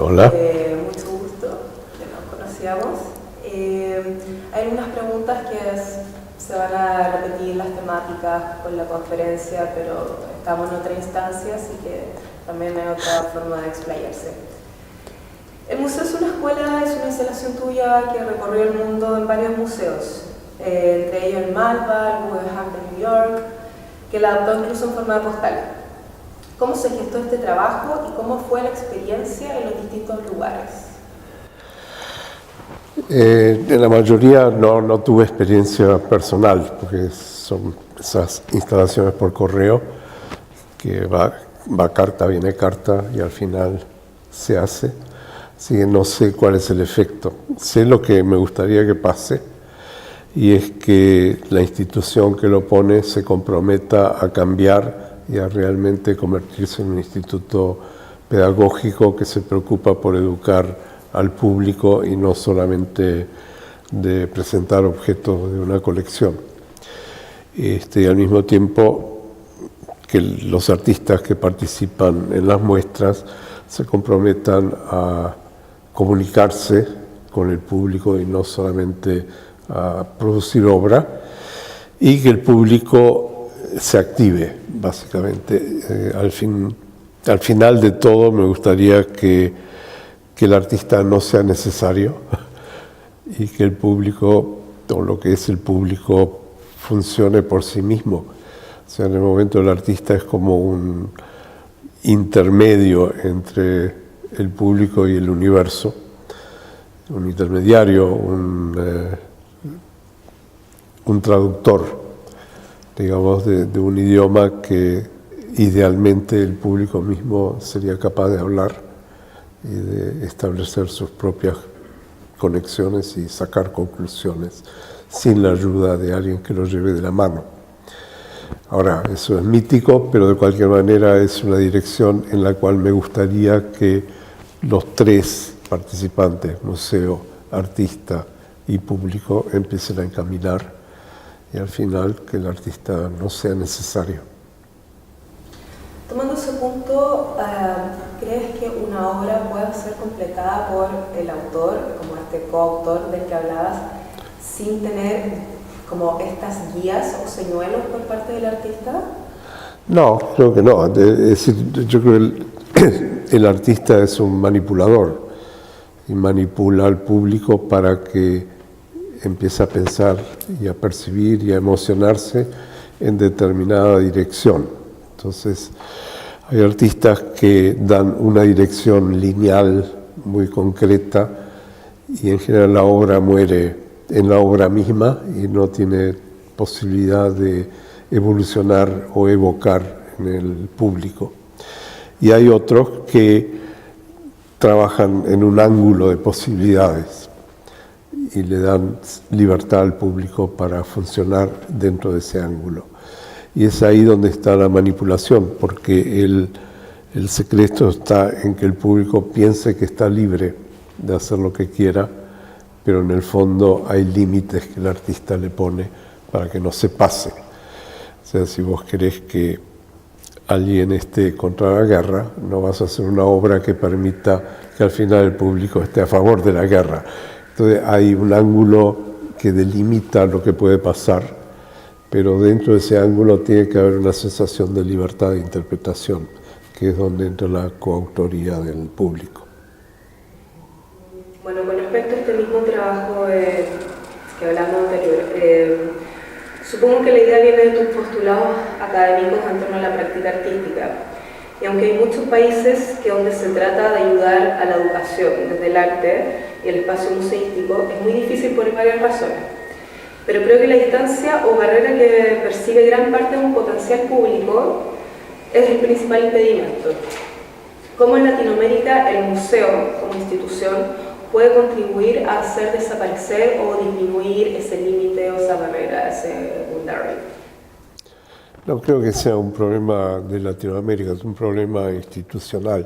Hola. Mucho gusto, que nos conocíamos. Hay algunas preguntas que se van a repetir las temáticas con la conferencia, pero estamos en otra instancia, así que también hay otra forma de explayarse. El museo es una escuela, es una instalación tuya que recorrió el mundo en varios museos, entre ellos el Malva, el Guggenheim de New York, que la adaptó incluso en forma de postal. ¿Cómo se gestó este trabajo y cómo fue la experiencia en los distintos lugares? En la mayoría no tuve experiencia personal, porque son esas instalaciones por correo, que va carta, viene carta y al final se hace. Así que no sé cuál es el efecto. Sé lo que me gustaría que pase, y es que la institución que lo pone se comprometa a cambiar y a realmente convertirse en un instituto pedagógico que se preocupa por educar al público y no solamente de presentar objetos de una colección. Y al mismo tiempo que los artistas que participan en las muestras se comprometan a comunicarse con el público y no solamente a producir obra, y que el público se active, básicamente. Al final de todo me gustaría que el artista no sea necesario y que el público, o lo que es el público, funcione por sí mismo. O sea, en el momento el artista es como un intermedio entre el público y el universo, un intermediario, un traductor, digamos, de un idioma que idealmente el público mismo sería capaz de hablar y de establecer sus propias conexiones y sacar conclusiones sin la ayuda de alguien que lo lleve de la mano. Ahora, eso es mítico, pero de cualquier manera es una dirección en la cual me gustaría que los tres participantes, museo, artista y público, empiecen a encaminar, y al final que el artista no sea necesario. Tomando ese punto, ¿crees que una obra pueda ser completada por el autor, como este coautor del que hablabas, sin tener como estas guías o señuelos por parte del artista? No, creo que no. Es decir, yo creo que el artista es un manipulador y manipula al público para que empiece a pensar y a percibir y a emocionarse en determinada dirección. Entonces, hay artistas que dan una dirección lineal muy concreta y en general la obra muere en la obra misma y no tiene posibilidad de evolucionar o evocar en el público. Y hay otros que trabajan en un ángulo de posibilidades y le dan libertad al público para funcionar dentro de ese ángulo. Y es ahí donde está la manipulación, porque el secreto está en que el público piense que está libre de hacer lo que quiera, pero en el fondo hay límites que el artista le pone para que no se pase. O sea, si vos querés que alguien esté contra la guerra, no vas a hacer una obra que permita que al final el público esté a favor de la guerra. Entonces hay un ángulo que delimita lo que puede pasar, pero dentro de ese ángulo tiene que haber una sensación de libertad de interpretación, que es donde entra la coautoría del público. Bueno, con respecto a este mismo trabajo que hablamos anterior, supongo que la idea viene de tus postulados académicos en torno a la práctica artística. Y aunque hay muchos países que donde se trata de ayudar a la educación desde el arte y el espacio museístico, es muy difícil por varias razones. Pero creo que la distancia o barrera que persigue gran parte de un potencial público es el principal impedimento. ¿Cómo en Latinoamérica el museo, como institución, puede contribuir a hacer desaparecer o disminuir ese límite o esa barrera, ese boundary? No creo que sea un problema de Latinoamérica, es un problema institucional.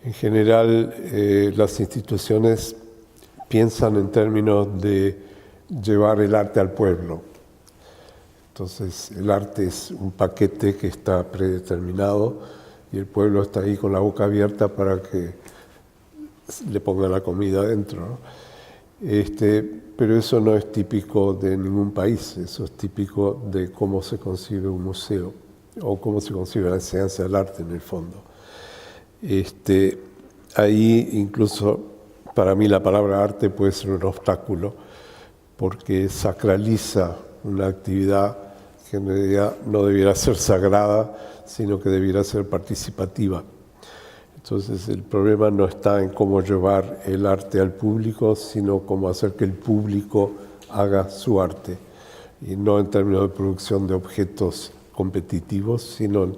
En general, las instituciones piensan en términos de llevar el arte al pueblo. Entonces, el arte es un paquete que está predeterminado y el pueblo está ahí con la boca abierta para que le ponga la comida adentro, ¿no? Pero eso no es típico de ningún país, eso es típico de cómo se concibe un museo o cómo se concibe la enseñanza del arte en el fondo. Ahí incluso para mí la palabra arte puede ser un obstáculo porque sacraliza una actividad que en realidad no debiera ser sagrada, sino que debiera ser participativa. Entonces el problema no está en cómo llevar el arte al público, sino cómo hacer que el público haga su arte. Y no en términos de producción de objetos competitivos, sino en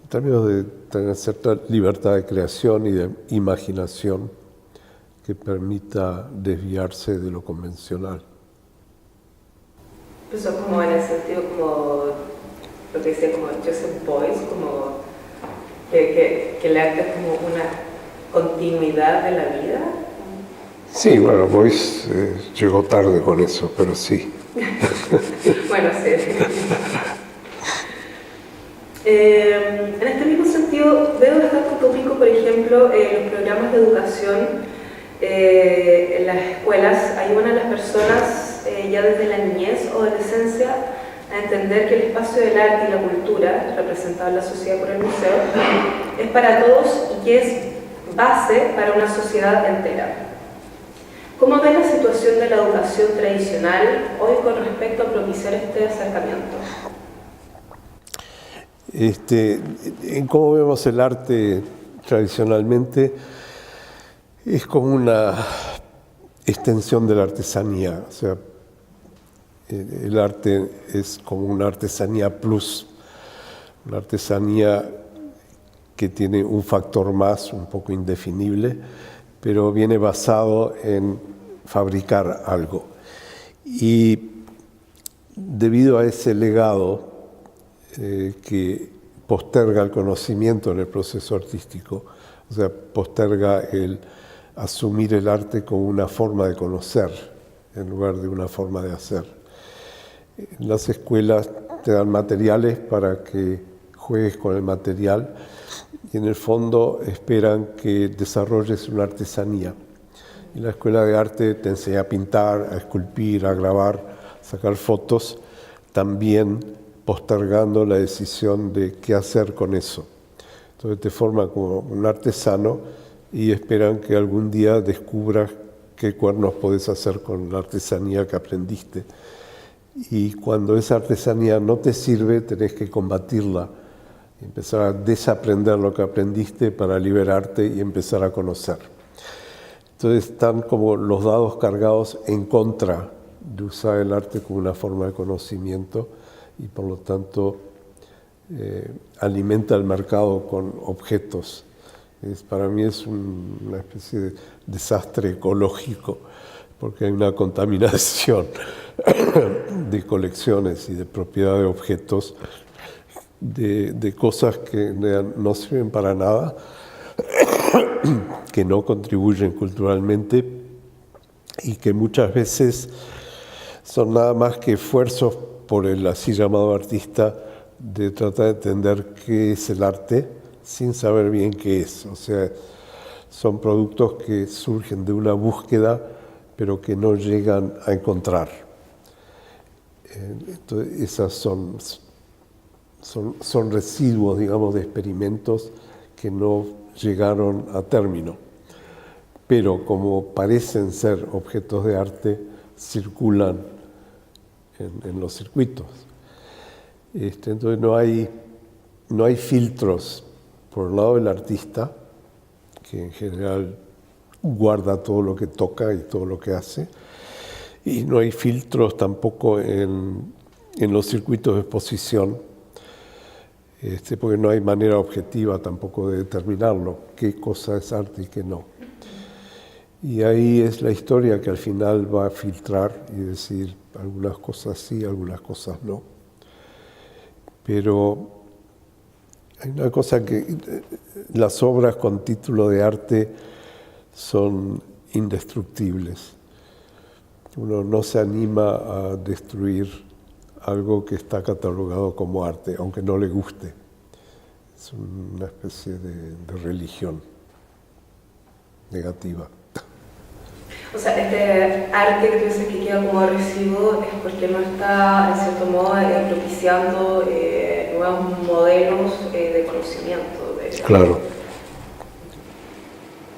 términos de tener cierta libertad de creación y de imaginación que permita desviarse de lo convencional. Eso como en el sentido como lo que decía como Joseph Beuys, como que el arte es como una continuidad de la vida. Sí, bueno, Beuys llegó tarde con eso, pero sí. Bueno, sí. En este mismo sentido, veo bastante utópico, por ejemplo, los programas de educación en las escuelas ayudan a las personas ya desde la niñez o adolescencia a entender que el espacio del arte y la cultura, representado en la sociedad por el museo, es para todos y que es base para una sociedad entera. ¿Cómo ve la situación de la educación tradicional hoy con respecto a propiciar este acercamiento? En cómo vemos el arte tradicionalmente, es como una extensión de la artesanía. O sea, el arte es como una artesanía plus, una artesanía que tiene un factor más, un poco indefinible, pero viene basado en fabricar algo. Y debido a ese legado que posterga el conocimiento en el proceso artístico, o sea, posterga el asumir el arte como una forma de conocer en lugar de una forma de hacer. Las escuelas te dan materiales para que juegues con el material y en el fondo esperan que desarrolles una artesanía. Y la escuela de arte te enseña a pintar, a esculpir, a grabar, a sacar fotos, también postergando la decisión de qué hacer con eso. Entonces te forman como un artesano y esperan que algún día descubras qué cuernos podés hacer con la artesanía que aprendiste. Y cuando esa artesanía no te sirve, tenés que combatirla, empezar a desaprender lo que aprendiste para liberarte y empezar a conocer. Entonces están como los dados cargados en contra de usar el arte como una forma de conocimiento y por lo tanto alimenta el mercado con objetos. Para mí es una especie de desastre ecológico porque hay una contaminación de colecciones y de propiedad de objetos, de cosas que no sirven para nada, que no contribuyen culturalmente y que muchas veces son nada más que esfuerzos por el así llamado artista de tratar de entender qué es el arte sin saber bien qué es. O sea, son productos que surgen de una búsqueda pero que no llegan a encontrar. Entonces, esas son residuos, digamos, de experimentos que no llegaron a término. Pero como parecen ser objetos de arte, circulan en los circuitos. Entonces no hay filtros por el lado del artista, que en general guarda todo lo que toca y todo lo que hace, y no hay filtros tampoco en los circuitos de exposición, porque no hay manera objetiva tampoco de determinarlo, qué cosa es arte y qué no. Y ahí es la historia que al final va a filtrar y decir algunas cosas sí, algunas cosas no. Pero hay una cosa que las obras con título de arte son indestructibles. Uno no se anima a destruir algo que está catalogado como arte, aunque no le guste. Es una especie de religión. negativa. O sea, este arte que tú dices que queda como residuo es porque no está, en cierto modo, propiciando nuevos modelos de conocimiento. Claro.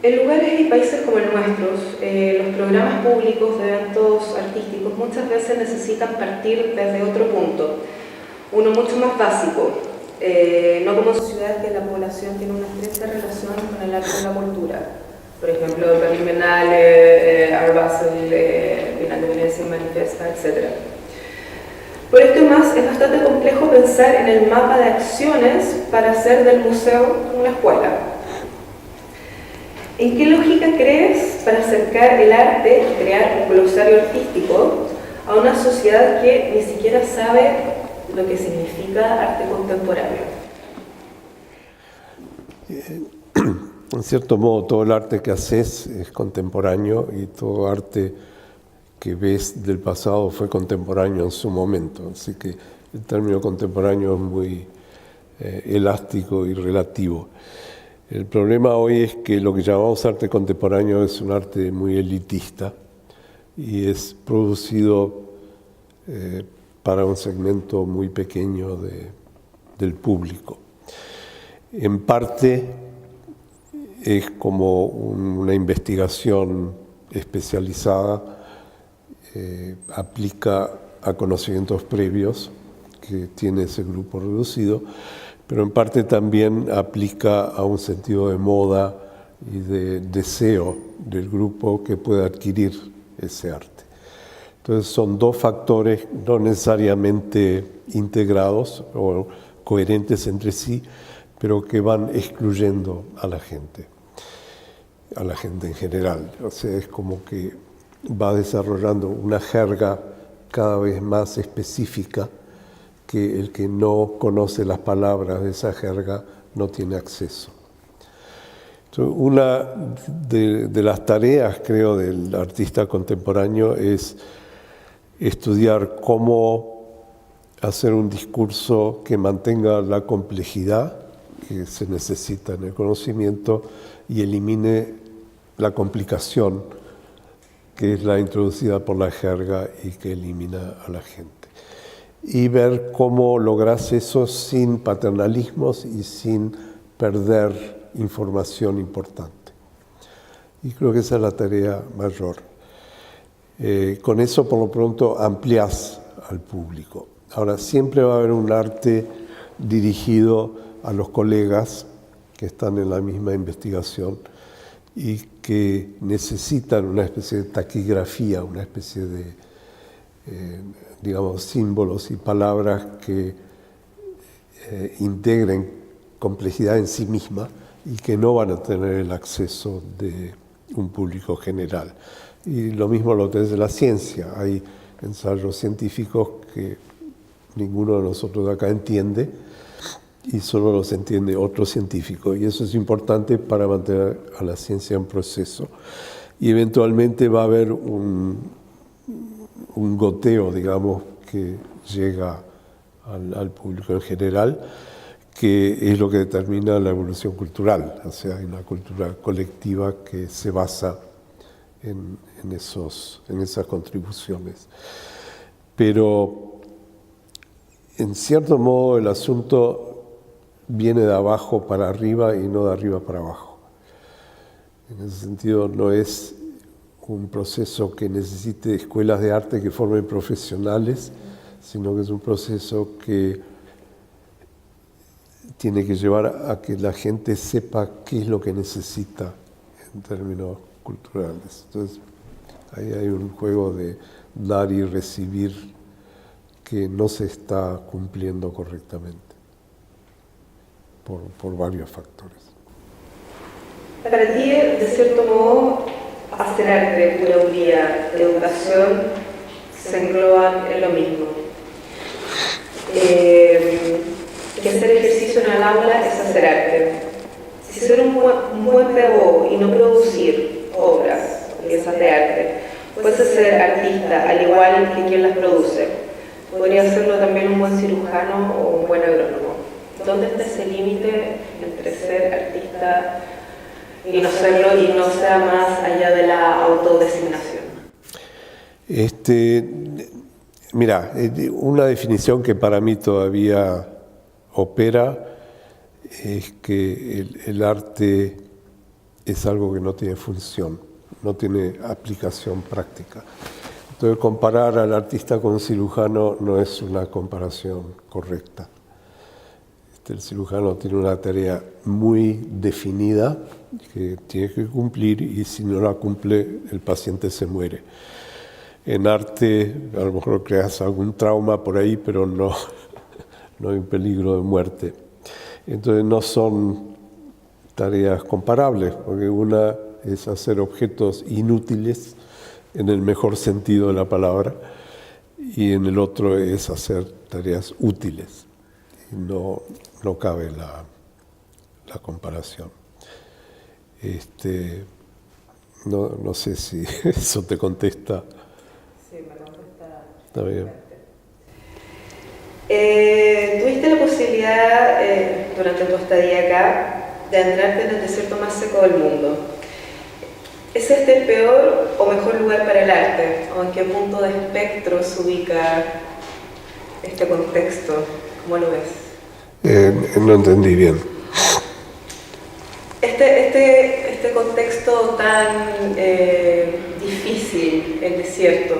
En lugares y países como el nuestro, los programas públicos de eventos artísticos muchas veces necesitan partir desde otro punto, uno mucho más básico, no como sociedad que la población tiene una estrecha relación con el arte y la cultura. Por ejemplo, Berlin Biennale, Art Basel, Bienal de Venecia, Manifesta, etc. Por esto más es bastante complejo pensar en el mapa de acciones para hacer del museo una escuela. ¿En qué lógica crees para acercar el arte y crear un glosario artístico a una sociedad que ni siquiera sabe lo que significa arte contemporáneo? En cierto modo, todo el arte que haces es contemporáneo y todo arte que ves del pasado fue contemporáneo en su momento. Así que el término contemporáneo es muy elástico y relativo. El problema hoy es que lo que llamamos arte contemporáneo es un arte muy elitista y es producido para un segmento muy pequeño del público. En parte es como una investigación especializada, aplica a conocimientos previos que tiene ese grupo reducido, pero en parte también aplica a un sentido de moda y de deseo del grupo que puede adquirir ese arte. Entonces son dos factores no necesariamente integrados o coherentes entre sí, pero que van excluyendo a la gente en general. O sea, es como que va desarrollando una jerga cada vez más específica que el que no conoce las palabras de esa jerga no tiene acceso. Entonces, una de las tareas, creo, del artista contemporáneo es estudiar cómo hacer un discurso que mantenga la complejidad que se necesita en el conocimiento y elimine la complicación que es la introducida por la jerga y que elimina a la gente. Y ver cómo logras eso sin paternalismos y sin perder información importante. Y creo que esa es la tarea mayor. Con eso, por lo pronto, ampliás al público. Ahora, siempre va a haber un arte dirigido a los colegas que están en la misma investigación y que necesitan una especie de taquigrafía, una especie de, digamos, símbolos y palabras que integren complejidad en sí misma y que no van a tener el acceso de un público general. Y lo mismo lo tenés de la ciencia. Hay ensayos científicos que ninguno de nosotros de acá entiende y solo los entiende otro científico. Y eso es importante para mantener a la ciencia en proceso. Y eventualmente va a haber un goteo, digamos, que llega al público en general, que es lo que determina la evolución cultural. O sea, hay una cultura colectiva que se basa en esas contribuciones. Pero, en cierto modo, el asunto viene de abajo para arriba y no de arriba para abajo. En ese sentido, no es un proceso que necesite escuelas de arte que formen profesionales, sino que es un proceso que tiene que llevar a que la gente sepa qué es lo que necesita en términos culturales. Entonces, ahí hay un juego de dar y recibir que no se está cumpliendo correctamente por varios factores. Para ti, de cierto modo, hacer arte, curaduría, educación se engloban en lo mismo. Que hacer ejercicio en el aula es hacer arte. Si ser un buen pedagogo y no producir obras, piezas de arte, puedes ser artista al igual que quien las produce. Podría serlo también un buen cirujano o un buen agrónomo. ¿Dónde está ese límite entre ser artista y no serlo y no sea más allá de la autodesignación. Mira, una definición que para mí todavía opera es que el arte es algo que no tiene función, no tiene aplicación práctica. Entonces, comparar al artista con un cirujano no es una comparación correcta. El cirujano tiene una tarea muy definida que tiene que cumplir y si no la cumple, el paciente se muere. En arte, a lo mejor creas algún trauma por ahí, pero no hay un peligro de muerte. Entonces, no son tareas comparables, porque una es hacer objetos inútiles en el mejor sentido de la palabra y en el otro es hacer tareas útiles. No cabe la comparación. No sé si eso te contesta. Sí, me contesta. Está bien. ¿Tuviste la posibilidad durante tu estadía acá de adentrarte en el desierto más seco del mundo? ¿Es este el peor o mejor lugar para el arte? ¿O en qué punto de espectro se ubica este contexto? ¿Cómo lo ves? No entendí bien. Este contexto tan difícil, el desierto,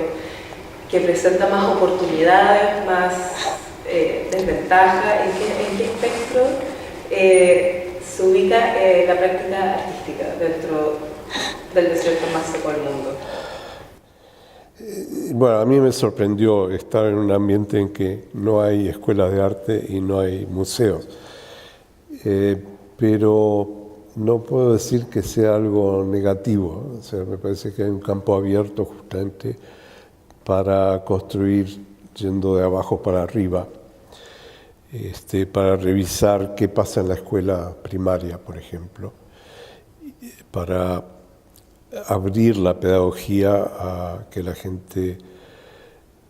que presenta más oportunidades, más desventajas, ¿en qué espectro se ubica la práctica artística dentro del desierto más seco del mundo? Bueno, a mí me sorprendió estar en un ambiente en que no hay escuelas de arte y no hay museos. Pero no puedo decir que sea algo negativo. O sea, me parece que hay un campo abierto justamente para construir yendo de abajo para arriba, para revisar qué pasa en la escuela primaria, por ejemplo, para abrir la pedagogía a que la gente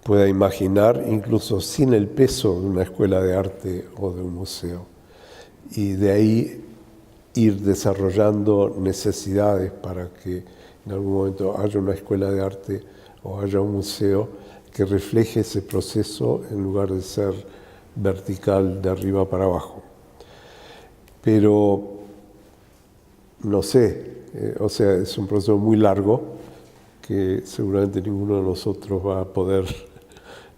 pueda imaginar, incluso sin el peso de una escuela de arte o de un museo. Y de ahí ir desarrollando necesidades para que en algún momento haya una escuela de arte o haya un museo que refleje ese proceso en lugar de ser vertical de arriba para abajo. Pero no sé, o sea, es un proceso muy largo que seguramente ninguno de nosotros va a poder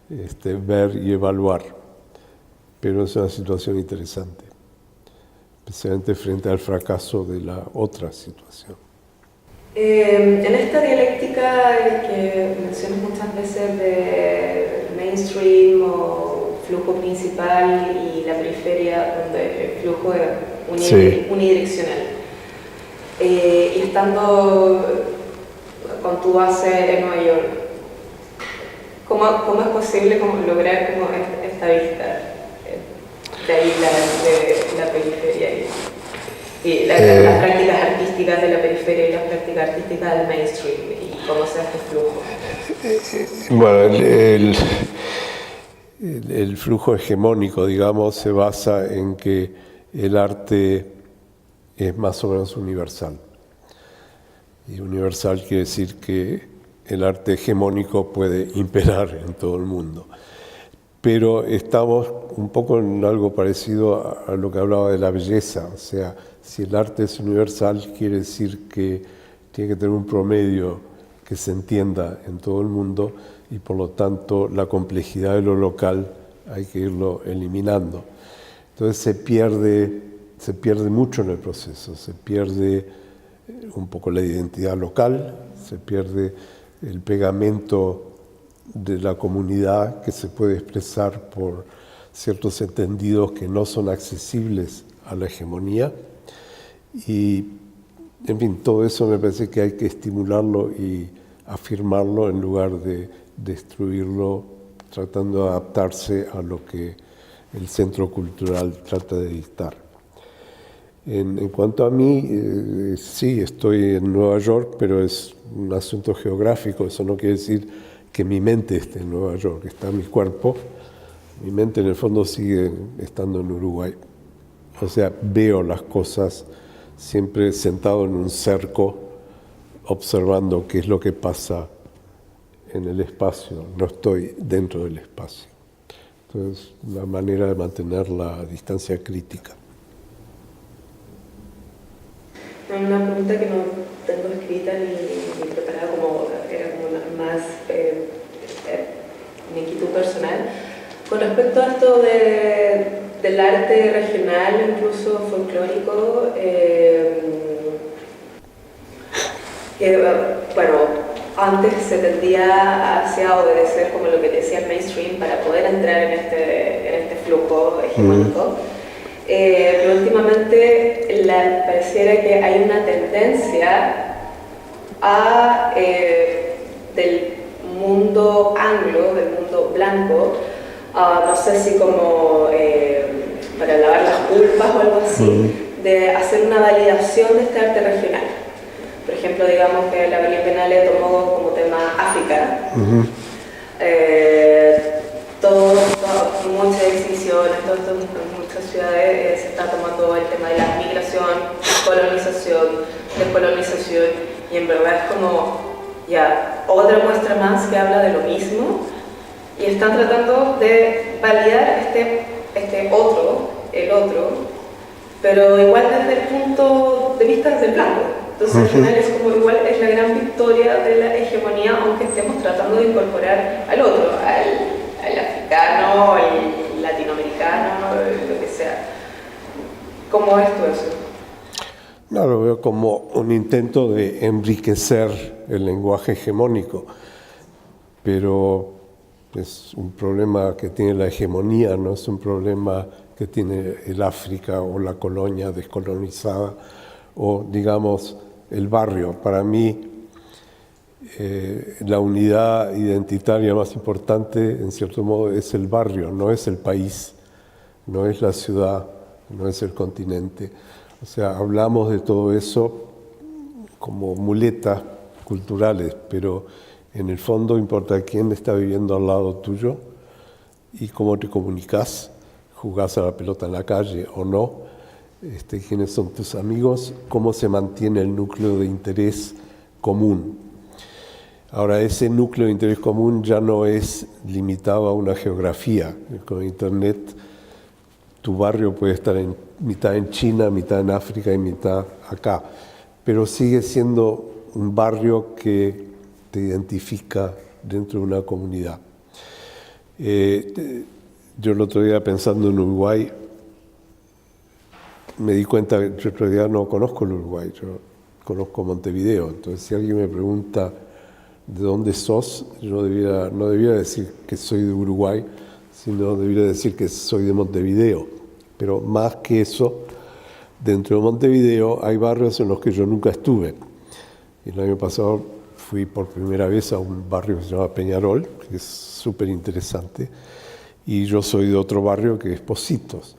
ver y evaluar, pero es una situación interesante, especialmente frente al fracaso de la otra situación. En esta dialéctica que mencionas muchas veces de mainstream o flujo principal y la periferia, donde el flujo es unidireccional, y estando con tu base en Nueva York, ¿cómo es posible lograr esta vista de ahí de la periferia y las prácticas artísticas de la periferia y las prácticas artísticas del mainstream y cómo se hace este flujo? Bueno, el flujo hegemónico, digamos, se basa en que el arte es más o menos universal. Y universal quiere decir que el arte hegemónico puede imperar en todo el mundo. Pero estamos un poco en algo parecido a lo que hablaba de la belleza. O sea, si el arte es universal, quiere decir que tiene que tener un promedio que se entienda en todo el mundo y por lo tanto la complejidad de lo local hay que irlo eliminando. Entonces se pierde mucho en el proceso, se pierde un poco la identidad local, se pierde el pegamento de la comunidad que se puede expresar por ciertos entendidos que no son accesibles a la hegemonía. Y, en fin, todo eso me parece que hay que estimularlo y afirmarlo en lugar de destruirlo, tratando de adaptarse a lo que el centro cultural trata de dictar. En cuanto a mí, sí, estoy en Nueva York, pero es un asunto geográfico. Eso no quiere decir que mi mente esté en Nueva York, está mi cuerpo. Mi mente en el fondo sigue estando en Uruguay. O sea, veo las cosas siempre sentado en un cerco, observando qué es lo que pasa en el espacio, no estoy dentro del espacio. Entonces, una manera de mantener la distancia crítica. Hay una pregunta que no tengo escrita ni preparada, era como más mi inquietud personal. Con respecto a esto del arte regional, incluso folclórico, bueno, antes se tendía hacia obedecer como lo que decía el mainstream para poder entrar en este flujo hegemónico. Pero últimamente pareciera que hay una tendencia del mundo anglo, del mundo blanco, no sé si como para lavar las culpas o algo así, de hacer una validación de este arte regional. Por ejemplo, digamos que la Berlinale tomó como tema África. Muchas exhibiciones, en muchas ciudades se está tomando el tema de la migración, descolonización, y en verdad es como ya otra muestra más que habla de lo mismo, y están tratando de validar el otro, pero igual desde el punto de vista del blanco. Entonces al final es como igual es la gran victoria de la hegemonía, aunque estemos tratando de incorporar al otro, al africano, al latinoamericano, lo que sea. ¿Cómo ves tú eso? No, lo veo como un intento de enriquecer el lenguaje hegemónico, pero es un problema que tiene la hegemonía, no es un problema que tiene el África o la colonia descolonizada o, digamos, el barrio. Para mí, la unidad identitaria más importante, en cierto modo, es el barrio, no es el país, no es la ciudad, no es el continente. O sea, hablamos de todo eso como muletas culturales, pero en el fondo importa quién está viviendo al lado tuyo y cómo te comunicas, jugás a la pelota en la calle o no, quiénes son tus amigos, cómo se mantiene el núcleo de interés común. Ahora, ese núcleo de interés común ya no es limitado a una geografía. Con Internet, tu barrio puede estar mitad en China, mitad en África y mitad acá, pero sigue siendo un barrio que te identifica dentro de una comunidad. Yo el otro día, pensando en Uruguay, me di cuenta que yo en realidad no conozco el Uruguay, yo conozco Montevideo. Entonces, si alguien me pregunta ¿de dónde sos?, yo no debiera decir que soy de Uruguay, sino debiera decir que soy de Montevideo. Pero más que eso, dentro de Montevideo hay barrios en los que yo nunca estuve. El año pasado fui por primera vez a un barrio que se llama Peñarol, que es súper interesante, y yo soy de otro barrio que es Pocitos.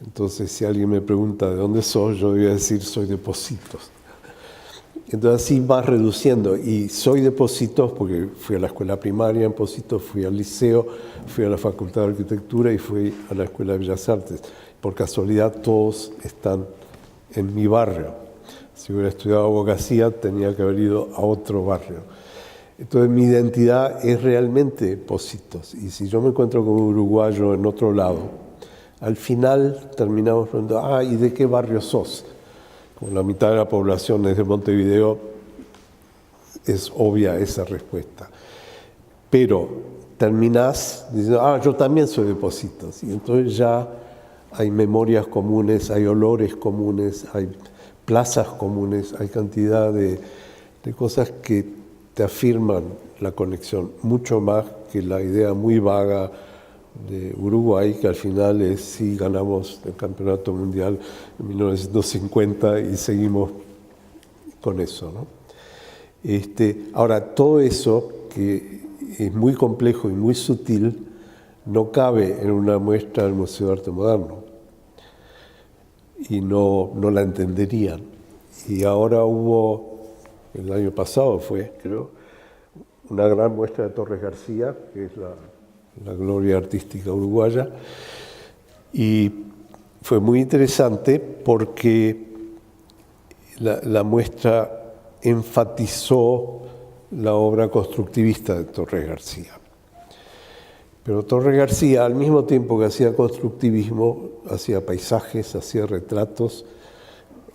Entonces, si alguien me pregunta de dónde sos, yo debería decir soy de Pocitos. Entonces así vas reduciendo, y soy de Pocitos porque fui a la escuela primaria en Pocitos, fui al liceo, fui a la Facultad de Arquitectura y fui a la Escuela de Bellas Artes. Por casualidad todos están en mi barrio. Si hubiera estudiado abogacía tenía que haber ido a otro barrio. Entonces mi identidad es realmente Pocitos, y si yo me encuentro con un uruguayo en otro lado, al final terminamos preguntando, ¿y de qué barrio sos? Como la mitad de la población es de Montevideo, es obvia esa respuesta. Pero terminás diciendo, yo también soy de Pocitos. Y entonces ya hay memorias comunes, hay olores comunes, hay plazas comunes, hay cantidad de cosas que te afirman la conexión, mucho más que la idea muy vaga de Uruguay, que al final es sí ganamos el campeonato mundial en 1950 y seguimos con eso, ¿no? Ahora, todo eso, que es muy complejo y muy sutil, no cabe en una muestra del Museo de Arte Moderno y no la entenderían. Y ahora hubo, el año pasado fue, creo, una gran muestra de Torres García, que es la gloria artística uruguaya, y fue muy interesante porque la muestra enfatizó la obra constructivista de Torres García. Pero Torres García, al mismo tiempo que hacía constructivismo, hacía paisajes, hacía retratos.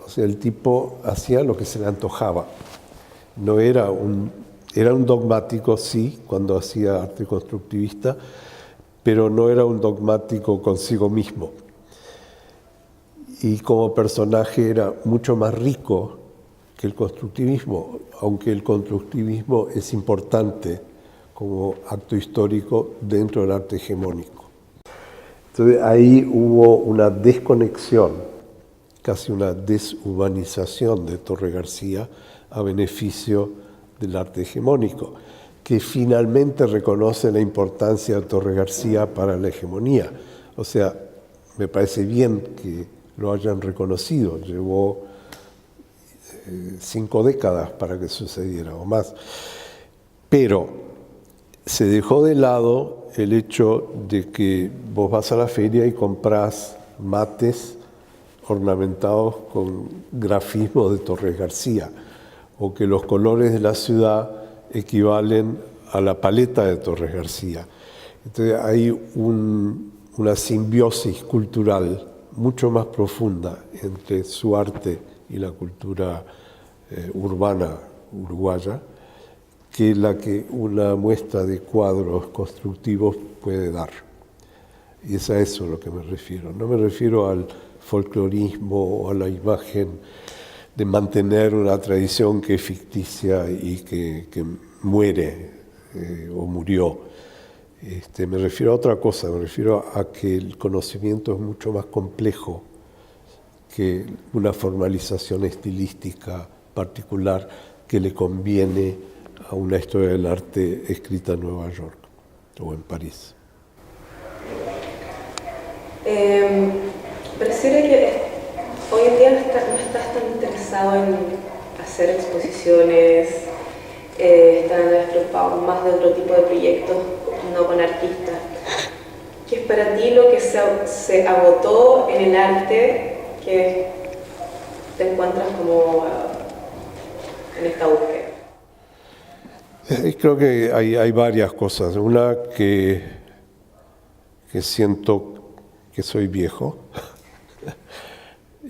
O sea, el tipo hacía lo que se le antojaba. No era era un dogmático, sí, cuando hacía arte constructivista, pero no era un dogmático consigo mismo. Y como personaje era mucho más rico que el constructivismo, aunque el constructivismo es importante como acto histórico dentro del arte hegemónico. Entonces ahí hubo una desconexión, casi una deshumanización de Torres García a beneficio del arte hegemónico, que finalmente reconoce la importancia de Torres García para la hegemonía. O sea, me parece bien que lo hayan reconocido, llevó 5 décadas para que sucediera o más, pero se dejó de lado el hecho de que vos vas a la feria y comprás mates ornamentados con grafismo de Torres García, o que los colores de la ciudad equivalen a la paleta de Torres García. Entonces hay una simbiosis cultural mucho más profunda entre su arte y la cultura urbana uruguaya que la que una muestra de cuadros constructivos puede dar. Y es a eso a lo que me refiero. No me refiero al folclorismo o a la imagen de mantener una tradición que es ficticia y que muere o murió. Me refiero a otra cosa, me refiero a que el conocimiento es mucho más complejo que una formalización estilística particular que le conviene a una historia del arte escrita en Nueva York o en París. Pareciera que hoy en día no estás tan interesado en hacer exposiciones, estás preocupado más de otro tipo de proyectos, no con artistas. ¿Qué es para ti lo que se agotó en el arte que te encuentras como en esta búsqueda? Creo que hay varias cosas. Una que siento que soy viejo,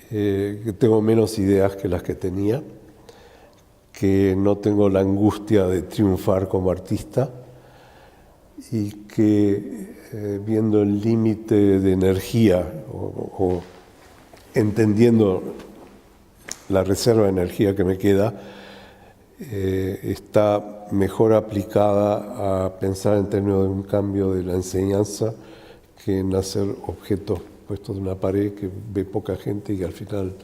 que tengo menos ideas que las que tenía, que no tengo la angustia de triunfar como artista y que viendo el límite de energía o entendiendo la reserva de energía que me queda, está mejor aplicada a pensar en términos de un cambio de la enseñanza que en hacer objetos puestos en una pared que ve poca gente y que al final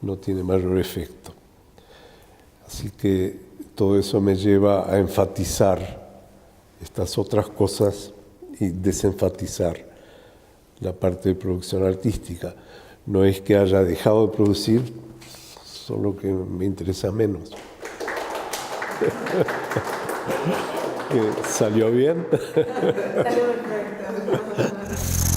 no tiene mayor efecto. Así que todo eso me lleva a enfatizar estas otras cosas y desenfatizar la parte de producción artística. No es que haya dejado de producir, solo que me interesa menos. ¿Salió bien? Salió perfecto.